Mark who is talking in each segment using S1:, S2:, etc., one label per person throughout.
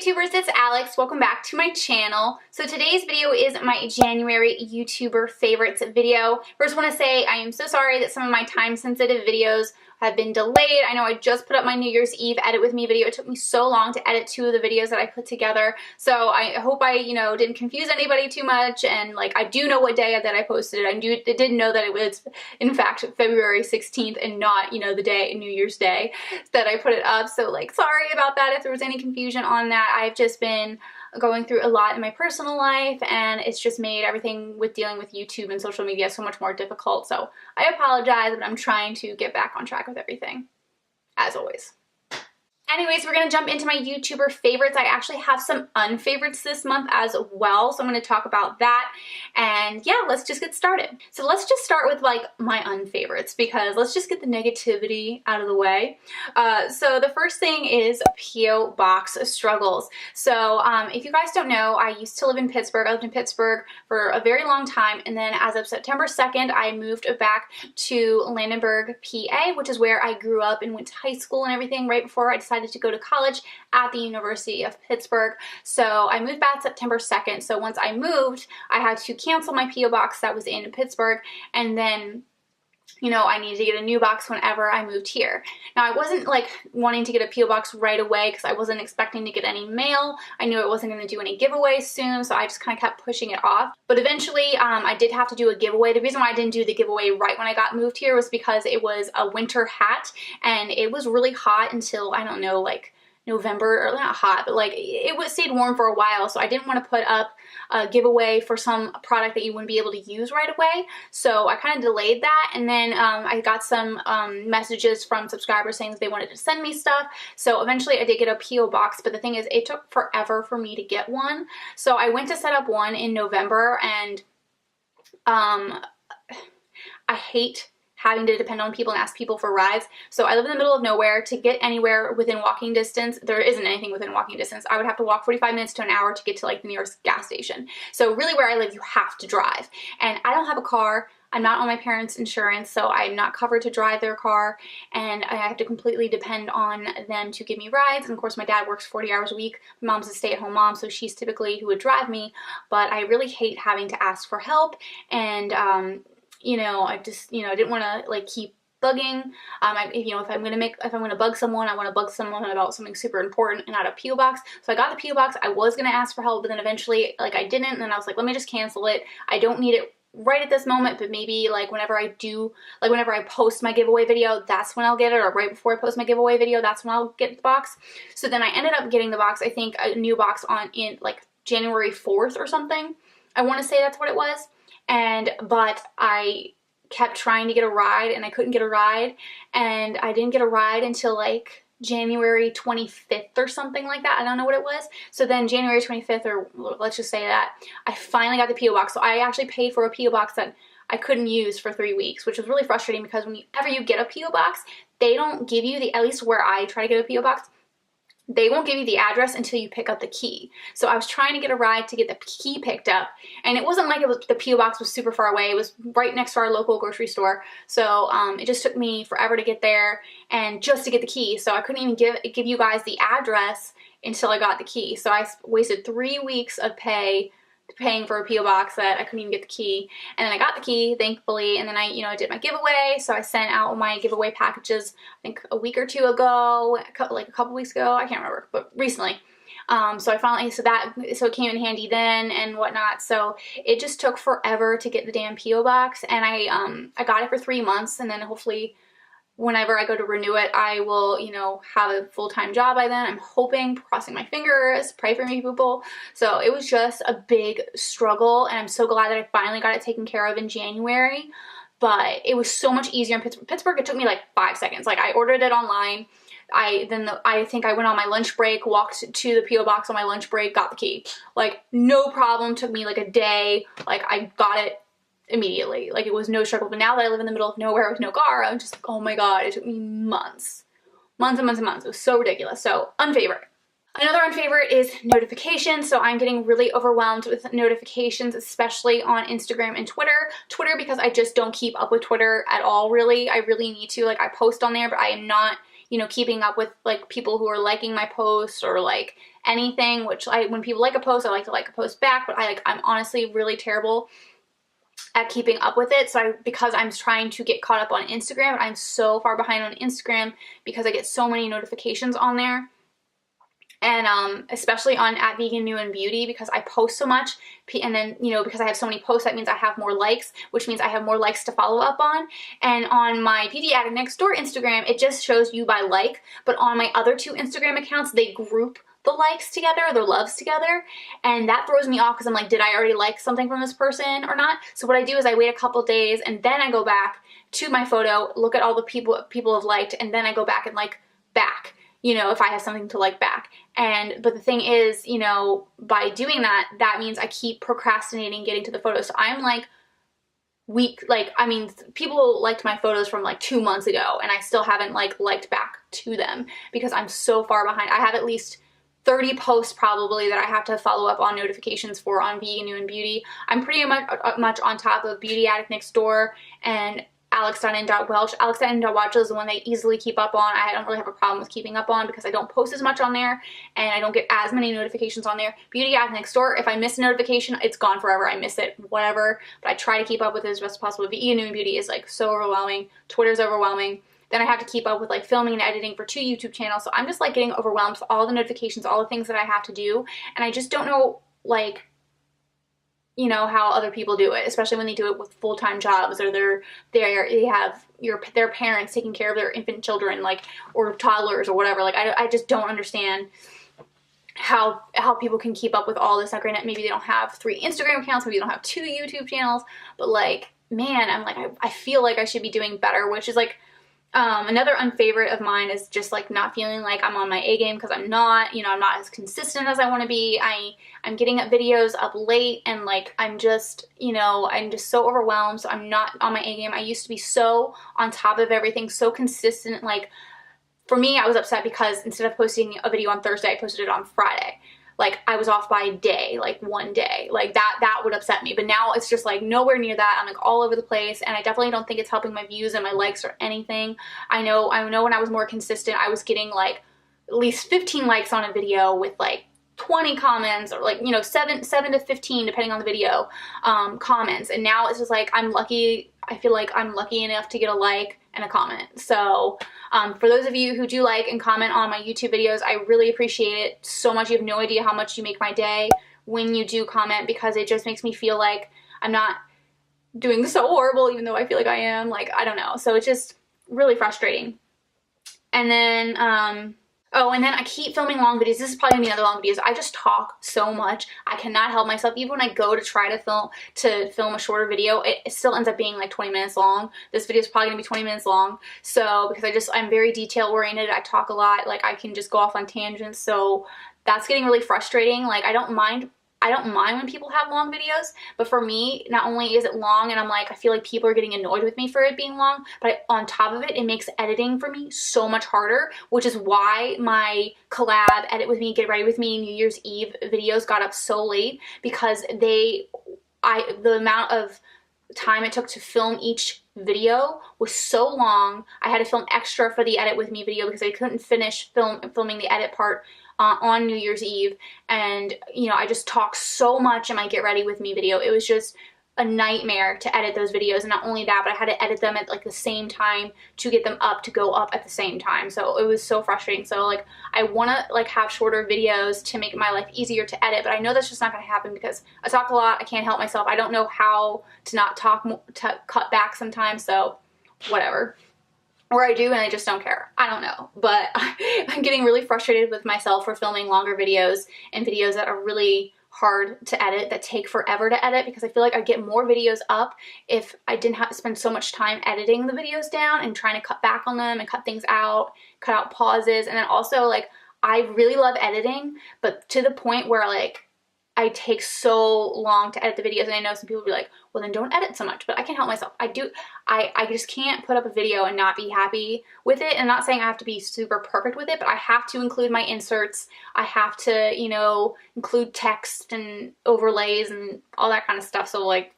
S1: YouTubers, it's Alex. Welcome back to my channel. So today's video is my January YouTuber favorites video. First, I want to say I am so sorry that some of my time-sensitive videos have been delayed. I know I just put up my New Year's Eve edit with me video. It took me so long to edit 2 of the videos that I put together. So I hope I, didn't confuse anybody too much. And like, I do know what day that I posted it. I did know that it was, in fact, February 16th and not, the day, New Year's Day that I put it up. So like, sorry about that if there was any confusion on that. I've just been going through a lot in my personal life, and it's just made everything with dealing with YouTube and social media so much more difficult. So I apologize, but I'm trying to get back on track with everything, as always. Anyways, we're going to jump into my YouTuber favorites. I actually have some unfavorites this month as well, so I'm going to talk about that. And yeah, let's just get started. So let's just start with like my unfavorites, because let's just get the negativity out of the way. So the first thing is P.O. Box struggles. So if you guys don't know, I used to live in Pittsburgh. I lived in Pittsburgh for a very long time, and then as of September 2nd, I moved back to Landenberg, PA, which is where I grew up and went to high school and everything right before I decided to go to college at the University of Pittsburgh. So I moved back September 2nd. So once I moved, I had to cancel my P.O. box that was in Pittsburgh, and then I needed to get a new box whenever I moved here. Now, I wasn't like wanting to get a P.O. box right away because I wasn't expecting to get any mail. I knew it wasn't going to do any giveaways soon, so I just kind of kept pushing it off. But eventually, I did have to do a giveaway. The reason why I didn't do the giveaway right when I got moved here was because it was a winter hat, and it was really hot until, I don't know, like November, or not hot, but like it stayed warm for a while, so I didn't want to put up a giveaway for some product that you wouldn't be able to use right away. So I kind of delayed that, and then I got some messages from subscribers saying that they wanted to send me stuff. So eventually I did get a P.O. box, but the thing is, it took forever for me to get one. So I went to set up one in November, and I hate having to depend on people and ask people for rides. So I live in the middle of nowhere. To get anywhere within walking distance, there isn't anything within walking distance. I would have to walk 45 minutes to an hour to get to like the nearest gas station. So really where I live, you have to drive. And I don't have a car. I'm not on my parents' insurance, so I'm not covered to drive their car, and I have to completely depend on them to give me rides. And of course, my dad works 40 hours a week. My mom's a stay-at-home mom, so she's typically who would drive me, but I really hate having to ask for help. And I just, didn't want to like keep bugging. If I'm gonna bug someone, I want to bug someone about something super important and not a P.O. box. So I got the P.O. box. I was gonna ask for help, but then eventually, like, I didn't, and then I was like, let me just cancel it. I don't need it right at this moment, but maybe like whenever I post my giveaway video, that's when I'll get it, or right before I post my giveaway video, that's when I'll get the box. So then I ended up getting the box, I think a new box in like January 4th or something. I want to say that's what it was. But I kept trying to get a ride, and I couldn't get a ride, and I didn't get a ride until like January 25th or something like that. I don't know what it was. So then January 25th, or let's just say that, I finally got the P.O. box. So I actually paid for a P.O. box that I couldn't use for 3 weeks, which was really frustrating, because whenever you get a P.O. box, they don't give you at least where I try to get a P.O. box, they won't give you the address until you pick up the key. So I was trying to get a ride to get the key picked up, and it wasn't like the P.O. box was super far away. It was right next to our local grocery store. So it just took me forever to get there, and just to get the key. So I couldn't even give you guys the address until I got the key. So I wasted 3 weeks of paying for a P.O. box that I couldn't even get the key. And then I got the key, thankfully, and then I did my giveaway. So I sent out my giveaway packages, I think a week or two ago, like a couple weeks ago, I can't remember, but recently. So I finally, so it came in handy then and whatnot. So it just took forever to get the damn P.O. box, and I got it for 3 months, and then hopefully whenever I go to renew it, I will, have a full-time job by then. I'm hoping, crossing my fingers, pray for me, people. So it was just a big struggle, and I'm so glad that I finally got it taken care of in January. But it was so much easier in Pittsburgh. Pittsburgh, it took me like 5 seconds. Like, I ordered it online. I think I went on my lunch break, walked to the P.O. box on my lunch break, got the key. Like, no problem. Took me like a day. Like, I got it immediately. Like, it was no struggle. But now that I live in the middle of nowhere with no car, I'm just like, oh my god, it took me months and months and months. It was so ridiculous. So unfavorite. Another unfavorite is notifications. So I'm getting really overwhelmed with notifications, especially on Instagram and Twitter. Twitter, because I just don't keep up with Twitter at all, really. I really need to. Like, I post on there, but I am not you know, keeping up with like people who are liking my posts or like anything, which when people like a post, I like to like a post back, but I'm honestly really terrible at keeping up with it. So because I'm trying to get caught up on Instagram, I'm so far behind on Instagram because I get so many notifications on there. And especially on @vegan_new_and_beauty, because I post so much, and then, you know, because I have so many posts, that means I have more likes, which means I have more likes to follow up on. And on my Beauty Addict Next Door Instagram, it just shows you by like, but on my other 2 Instagram accounts, they group the likes together, their loves together, and that throws me off because I'm like, did I already like something from this person or not? So what I do is I wait a couple days, and then I go back to my photo, look at all the people have liked, and then I go back and like back, you know, if I have something to like back. But the thing is, you know, by doing that, that means I keep procrastinating getting to the photo. So I'm like I mean, people liked my photos from like 2 months ago, and I still haven't like liked back to them because I'm so far behind. I have at least 30 posts probably that I have to follow up on notifications for on Vegan New and Beauty. I'm pretty much on top of Beauty Addict Next Door and Alex.n.welch. Alex.n.welch is the one they easily keep up on. I don't really have a problem with keeping up on because I don't post as much on there and I don't get as many notifications on there. Beauty Addict Next Door, if I miss a notification, it's gone forever. I miss it, whatever. But I try to keep up with it as best as possible. Vegan New and Beauty is like so overwhelming. Twitter's overwhelming. Then I have to keep up with like filming and editing for 2 YouTube channels. So I'm just like getting overwhelmed with all the notifications, all the things that I have to do. And I just don't know, like, you know, how other people do it, especially when they do it with full-time jobs or they have their parents taking care of their infant children, like, or toddlers or whatever. Like, I just don't understand how people can keep up with all this. Now, granted, maybe they don't have 3 Instagram accounts, maybe they don't have 2 YouTube channels, but like, man, I'm like, I feel like I should be doing better, which is like, another unfavorite of mine is just like not feeling like I'm on my A game because I'm not, you know, I'm not as consistent as I want to be. I'm getting videos up late and like I'm just, you know, I'm just so overwhelmed, so I'm not on my A game. I used to be so on top of everything, so consistent. Like for me, I was upset because instead of posting a video on Thursday, I posted it on Friday. Like I was off by a day, like 1 day, like that would upset me. But now it's just like nowhere near that. I'm like all over the place, and I definitely don't think it's helping my views and my likes or anything. I know when I was more consistent, I was getting like at least 15 likes on a video with like 20 comments, or like, you know, 7 to 15 depending on the video, comments. And now it's just like I'm lucky. I feel like I'm lucky enough to get a like and a comment. So for those of you who do like and comment on my YouTube videos, I really appreciate it so much. You have no idea how much you make my day when you do comment, because it just makes me feel like I'm not doing so horrible, even though I feel like I am. Like, I don't know. So it's just really frustrating. And then, oh, and then I keep filming long videos. This is probably gonna be another long video. I just talk so much. I cannot help myself. Even when I go to try to film a shorter video, it still ends up being like 20 minutes long. This video is probably gonna be 20 minutes long. So because I'm very detail oriented. I talk a lot. Like I can just go off on tangents. So that's getting really frustrating. Like I don't mind when people have long videos, but for me, not only is it long and I'm like, I feel like people are getting annoyed with me for it being long, but on top of it, it makes editing for me so much harder, which is why my collab Edit With Me, Get Ready With Me New Year's Eve videos got up so late, because the amount of time it took to film each video was so long. I had to film extra for the Edit With Me video because I couldn't finish filming the edit part on New Year's Eve. And you know, I just talk so much in my Get Ready With Me video. It was just a nightmare to edit those videos. And not only that, but I had to edit them at like the same time to get them up to go up at the same time. So it was so frustrating. So like I want to like have shorter videos to make my life easier to edit, but I know that's just not going to happen because I talk a lot. I can't help myself. I don't know how to not talk, to cut back sometimes. So whatever. Or I do and I just don't care. I don't know. But I'm getting really frustrated with myself for filming longer videos and videos that are really hard to edit, that take forever to edit, because I feel like I'd get more videos up if I didn't have to spend so much time editing the videos down and trying to cut back on them and cut things out, cut out pauses. And then also, like, I really love editing, but to the point where like I take so long to edit the videos. And I know some people will be like, well then don't edit so much, but I can't help myself. I just can't put up a video and not be happy with it. And I'm not saying I have to be super perfect with it, but I have to include my inserts. I have to, you know, include text and overlays and all that kind of stuff. So like,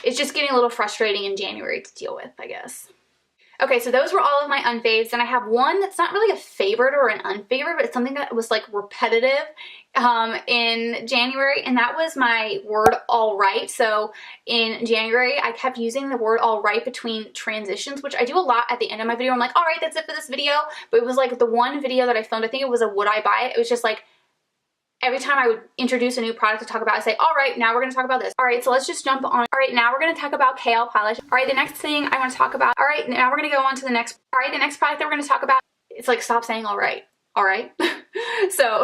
S1: it's just getting a little frustrating in January to deal with, I guess. Okay, so those were all of my unfaves, and I have one that's not really a favorite or an unfavorite, but it's something that was like repetitive in January, and that was my word alright. So in January, I kept using the word alright between transitions, which I do a lot at the end of my video. I'm like, alright, that's it for this video. But it was like the one video that I filmed, I think it was a would I buy it. It was just like, every time I would introduce a new product to talk about, I say, all right, now we're going to talk about this. All right, so let's just jump on. All right, now we're going to talk about KL polish. All right, the next thing I want to talk about. All right, now we're going to go on to the next. All right, the next product that we're going to talk about. It's like, stop saying all right. All right. So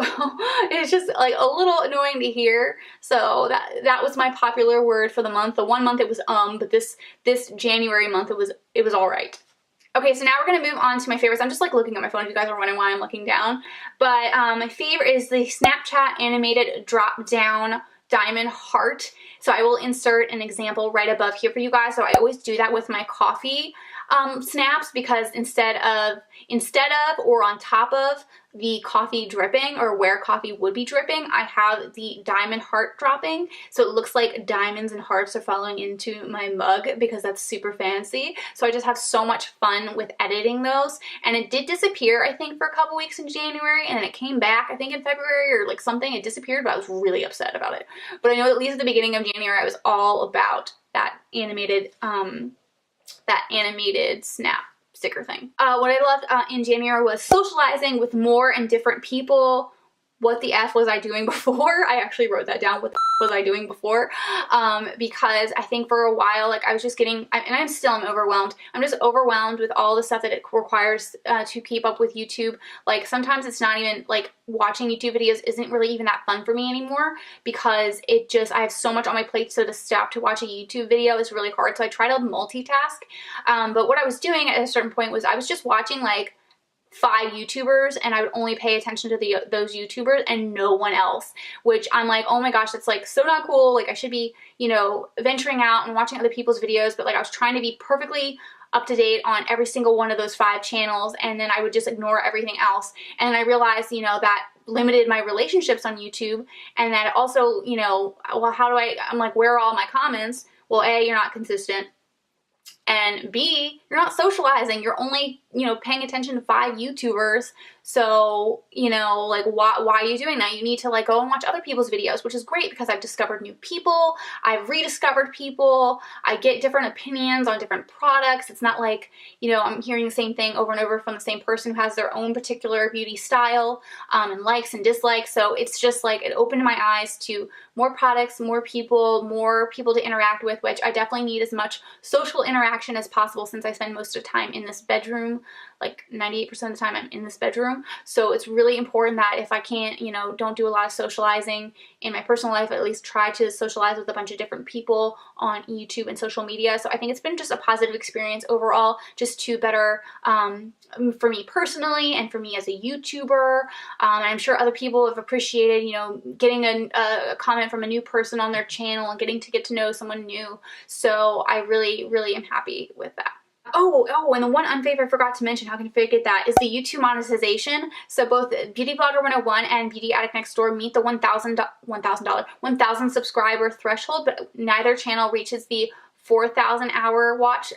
S1: it's just like a little annoying to hear. So that was my popular word for the month. The 1 month it was but this January month it was all right. Okay, so now we're going to move on to my favorites. I'm just like looking at my phone if you guys are wondering why I'm looking down. But my favorite is the Snapchat animated drop down diamond heart. So I will insert an example right above here for you guys. So I always do that with my coffee snaps, because instead of or on top of the coffee dripping, or where coffee would be dripping, I have the diamond heart dropping. So it looks like diamonds and hearts are falling into my mug, because that's super fancy. So I just have so much fun with editing those. And it did disappear, I think, for a couple weeks in January, and then it came back, I think in February or like something. It disappeared, but I was really upset about it. But I know at least at the beginning of January, I was all about that animated snap sticker thing. What I loved in January was socializing with more and different people. What the F was I doing before? I actually wrote that down. What the F was I doing before? Because I think for a while, like I was just getting, and I'm overwhelmed. I'm just overwhelmed with all the stuff that it requires to keep up with YouTube. Like sometimes it's not even like watching YouTube videos isn't really even that fun for me anymore, because I have so much on my plate. So to stop to watch a YouTube video is really hard. So I try to multitask. But what I was doing at a certain point was I was just watching like 5 YouTubers, and I would only pay attention to those YouTubers and no one else, which I'm like, oh my gosh, that's like so not cool. Like I should be, you know, venturing out and watching other people's videos, but like I was trying to be perfectly up to date on every single one of those 5 channels, and then I would just ignore everything else. And I realized, you know, that limited my relationships on YouTube, and that also, you know, well, I'm like, where are all my comments? Well, A, you're not consistent. And B, you're not socializing. You're only, you know, paying attention to 5 YouTubers. So, you know, like, why are you doing that? You need to, like, go and watch other people's videos, which is great because I've discovered new people. I've rediscovered people. I get different opinions on different products. It's not like, you know, I'm hearing the same thing over and over from the same person who has their own particular beauty style and likes and dislikes. So it's just like, it opened my eyes to more products, more people to interact with, which I definitely need as much social interaction as possible since I spend most of the time in this bedroom. Like 98% of the time I'm in this bedroom. So it's really important that if I can't, you know, don't do a lot of socializing in my personal life, at least try to socialize with a bunch of different people on YouTube and social media. So I think it's been just a positive experience overall, just to better for me personally and for me as a YouTuber. And I'm sure other people have appreciated, you know, getting a comment from a new person on their channel and getting to get to know someone new. So I really, really am happy with that. Oh, and the one unfavorite I forgot to mention, how can you forget that, is the YouTube monetization. So both Beauty Blogger 101 and Beauty Addict Next Door meet the 1,000 subscriber threshold, but neither channel reaches the 4,000 hour watch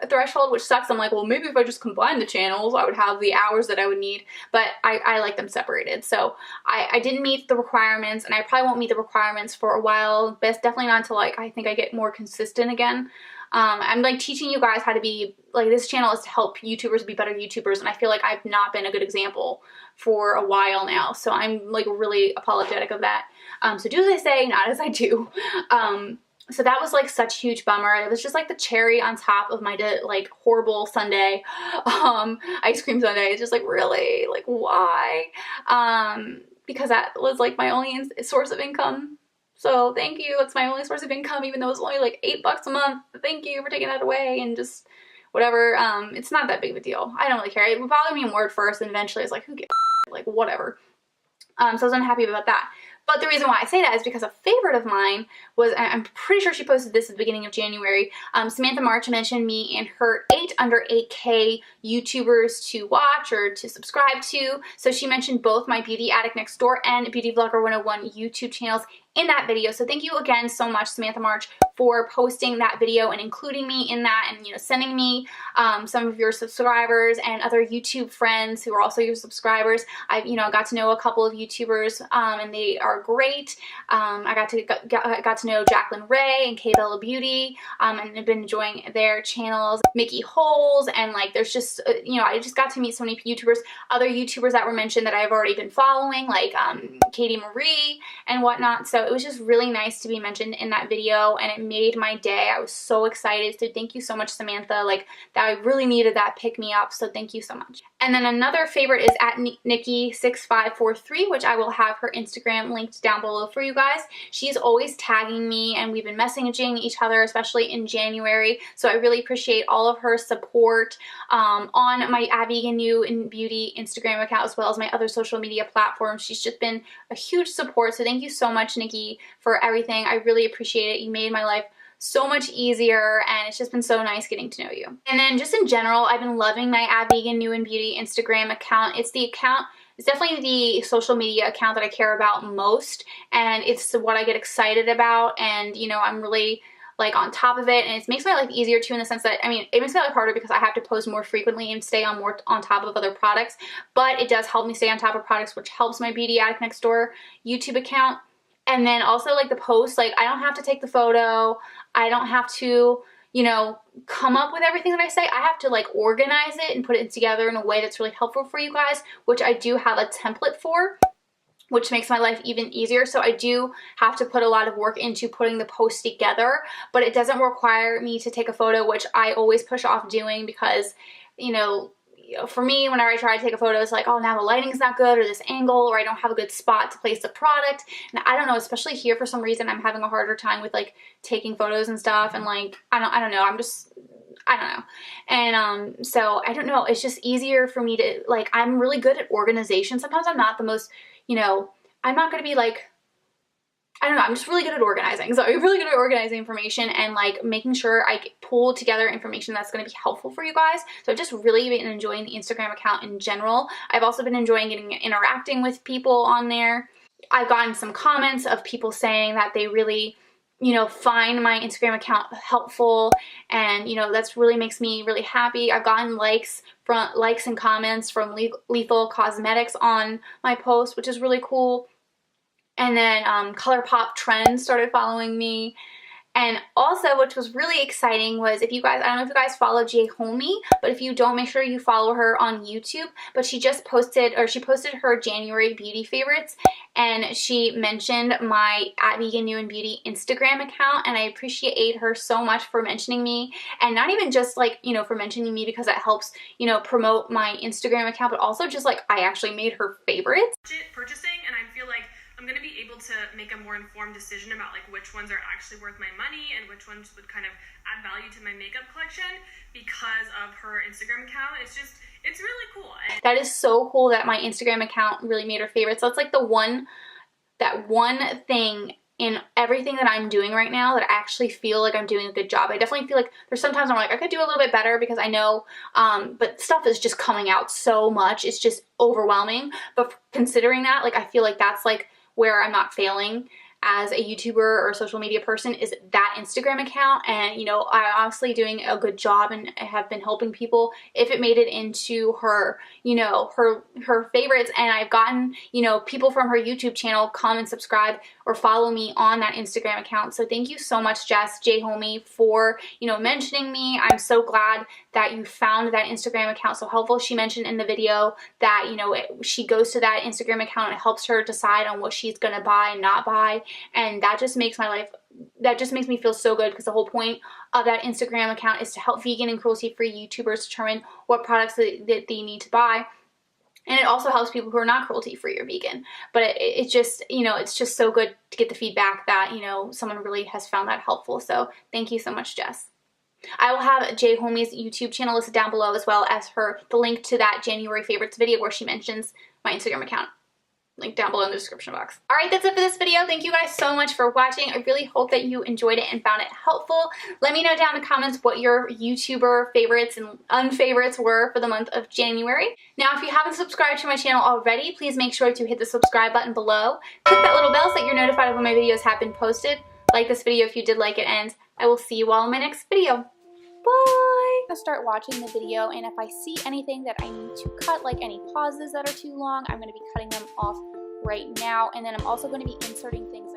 S1: threshold, which sucks. I'm like, well, maybe if I just combine the channels, I would have the hours that I would need, but I like them separated. So I didn't meet the requirements, and I probably won't meet the requirements for a while, but definitely not until, like, I think I get more consistent again. I'm like teaching you guys how to be, like, this channel is to help YouTubers be better YouTubers, and I feel like I've not been a good example for a while now, so I'm like really apologetic of that. So do as I say, not as I do. So that was like such a huge bummer. It was just like the cherry on top of my like horrible sundae, ice cream sundae. It's just like, really, like, why? Because that was like my only source of income. So thank you, it's my only source of income, even though it's only like $8 a month. Thank you for taking that away, and just whatever. It's not that big of a deal. I don't really care. It would bother me more at first, and eventually it's like, who gives a like, whatever. So I was unhappy about that. But the reason why I say that is because a favorite of mine was, I'm pretty sure she posted this at the beginning of January, Samantha March mentioned me in her 8 under 8K YouTubers to watch or to subscribe to. So she mentioned both my Beauty Addict Next Door and Beauty Vlogger 101 YouTube channels in that video. So thank you again so much, Samantha March, for posting that video and including me in that, and sending me some of your subscribers and other YouTube friends who are also your subscribers. I got to know a couple of YouTubers and they are great. I got to know Jacqueline Ray and K Bella Beauty, and I've been enjoying their channels. Mickey Holes, and like there's just I just got to meet so many YouTubers, other YouTubers that were mentioned that I've already been following, like Katie Marie and whatnot. So it was just really nice to be mentioned in that video, and it made my day. I was so excited. So thank you so much, Samantha. Like, that I really needed that pick me up. So thank you so much. And then another favorite is at Nikki6543, which I will have her Instagram linked down below for you guys. She's always tagging me, and we've been messaging each other, especially in January. So I really appreciate all of her support on my Vegan New and Beauty Instagram account, as well as my other social media platforms. She's just been a huge support. So thank you so much, Nikki, for everything. I really appreciate it. You made my life so much easier, and it's just been so nice getting to know you. And then just in general, I've been loving my Vegan New and Beauty Instagram account. It's definitely the social media account that I care about most, and it's what I get excited about, and I'm really like on top of it, and it makes my life easier too, in the sense that, it makes my life harder because I have to post more frequently and stay on top of other products, but it does help me stay on top of products, which helps my Beauty Addict Next Door YouTube account. And then also, like, the posts, like, I don't have to take the photo, I don't have to, come up with everything that I say. I have to, like, organize it and put it together in a way that's really helpful for you guys, which I do have a template for, which makes my life even easier. So I do have to put a lot of work into putting the post together, but it doesn't require me to take a photo, which I always push off doing because, for me, whenever I try to take a photo, it's like, oh, now the lighting's not good, or this angle, or I don't have a good spot to place the product. And I don't know, especially here, for some reason, I'm having a harder time with, like, taking photos and stuff, and, like, I don't know, I don't know. And so I don't know, it's just easier for me to, like, I'm really good at organization. Sometimes I'm not the most, I'm not going to be like, I don't know, I'm just really good at organizing. So I'm really good at organizing information and like making sure I pull together information that's going to be helpful for you guys. So I've just really been enjoying the Instagram account in general. I've also been enjoying interacting with people on there. I've gotten some comments of people saying that they really, find my Instagram account helpful, and that's really makes me really happy. I've gotten likes and comments from Lethal Cosmetics on my post, which is really cool. And then ColourPop Trends started following me. And also, which was really exciting, was, if you guys, I don't know if you guys follow Jay Homey, but if you don't, make sure you follow her on YouTube. But she just posted, or she posted her January beauty favorites, and she mentioned my Vegan New and Beauty Instagram account, and I appreciate her so much for mentioning me, and not even just like, for mentioning me because it helps, promote my Instagram account, but also just like I actually made her favorites.
S2: Purchasing, and I feel like I'm going to be able to make a more informed decision about like which ones are actually worth my money and which ones would kind of add value to my makeup collection because of her Instagram account. It's really cool.
S1: That is so cool that my Instagram account really made her favorites. So it's like that one thing in everything that I'm doing right now that I actually feel like I'm doing a good job. I definitely feel like there's sometimes I'm like, I could do a little bit better because I know, but stuff is just coming out so much. It's just overwhelming. But considering that, like, I feel like that's like where I'm not failing as a YouTuber or social media person, is that Instagram account. And I'm honestly doing a good job and have been helping people if it made it into her her favorites. And I've gotten people from her YouTube channel come and subscribe or follow me on that Instagram account. So thank you so much, Jess J Homey, for mentioning me. I'm so glad that you found that Instagram account so helpful. She mentioned in the video that she goes to that Instagram account and it helps her decide on what she's gonna buy and not buy. And that just makes me feel so good, because the whole point of that Instagram account is to help vegan and cruelty-free YouTubers determine what products that they need to buy. And it also helps people who are not cruelty-free or vegan. But it's just so good to get the feedback that, someone really has found that helpful. So thank you so much, Jess. I will have Jay Homey's YouTube channel listed down below, as well as the link to that January favorites video where she mentions my Instagram account. link down below in the description box. Alright, that's it for this video. Thank you guys so much for watching. I really hope that you enjoyed it and found it helpful. Let me know down in the comments what your YouTuber favorites and unfavorites were for the month of January. Now, if you haven't subscribed to my channel already, please make sure to hit the subscribe button below. Click that little bell so that you're notified of when my videos have been posted. Like this video if you did like it, and I will see you all in my next video. Bye! I'm gonna start watching the video, and if I see anything that I need to cut, like any pauses that are too long, I'm gonna be cutting them off right now, and then I'm also going to be inserting things